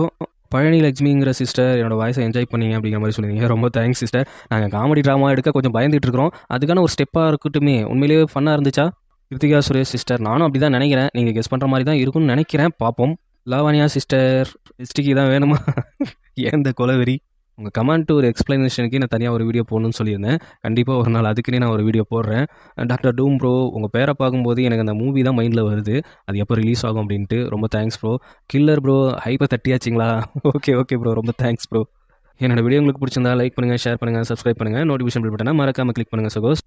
பழனி லக்ஷ்மிங்கிற சிஸ்டர், என்னோட வாய்ஸை என்ஜாய் பண்ணீங்க அப்படிங்கிற மாதிரி சொல்லியிருந்தீங்க. ரொம்ப தேங்க்ஸ் சிஸ்டர். நாங்கள் காமெடி ட்ராமா எடுக்க கொஞ்சம் பயந்துட்டு இருக்கிறோம். அதுக்கான ஒரு ஸ்டெப்பாக இருக்கட்டுமே. உண்மையிலேயே ஃபன்னாக இருந்துச்சா? கிருத்திகா சுரேஷ் சிஸ்டர், நானும் அப்படி தான் நினைக்கிறேன். நீங்கள் கெஸ் பண்ணுற மாதிரி தான் இருக்கும்னு நினைக்கிறேன். பார்ப்போம். லாவண்யா சிஸ்டர், எஸ்டிக்கு தான் வேணுமா? ஏன் இந்த கொலவெறி? உங்கள் கமெண்ட் ஒரு எக்ஸ்ப்ளனேஷனுக்கு நான் தனியாக ஒரு வீடியோ போடணும்னு சொல்லியிருந்தேன். கண்டிப்பாக ஒரு நாள் அதுக்குன்னே நான் ஒரு வீடியோ போடுறேன். டாக்டர் டூம் ப்ரோ, உங்கள் பேரை பார்க்கும்போது எனக்கு அந்த மூவி தான் மைண்டில் வருது. அது எப்போ ரிலீஸ் ஆகும் அப்படின்ட்டு. ரொம்ப தேங்க்ஸ் ப்ரோ. கில்லர் ப்ரோ, ஹைப்பை தட்டியாச்சிங்களா? ஓகே ஓகே ப்ரோ, ரொம்ப தேங்க்ஸ் ப்ரோ. என்னோட வீடியோ உங்களுக்கு பிடிச்சிருந்தா லைக் பண்ணுங்கள், ஷேர் பண்ணுங்கள், சப்ஸ்கிரைப் பண்ணுங்கள். நோட்டிஃபிகேஷன் பில் பட்டனை மறக்காமல் கிளிக் பண்ணுங்கள் சகோஸ்.